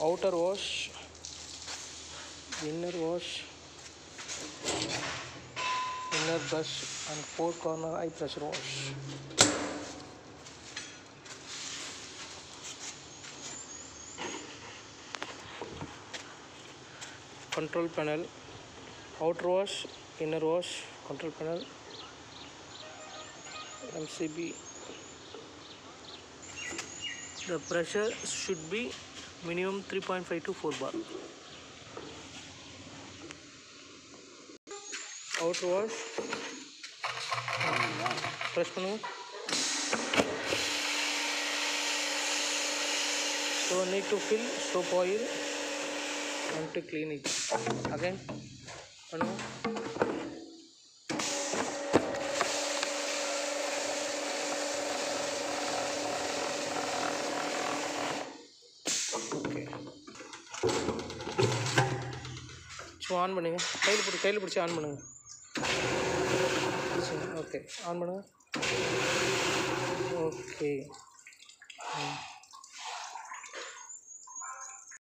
outer wash, inner wash, inner brush and 4 corner eye pressure wash. Control panel, outer wash, inner wash, control panel, MCB. The pressure should be minimum 3.5 to 4 bar. Outer wash, press பண்ணுங்க. So need to fill soap oil and to clean it. Again பண்ணுங்க. Okay, so on பண்ணுங்க. கையில் பிடிச்சி on பண்ணுங்க. Okay, on பண்ணுங்க. Okay.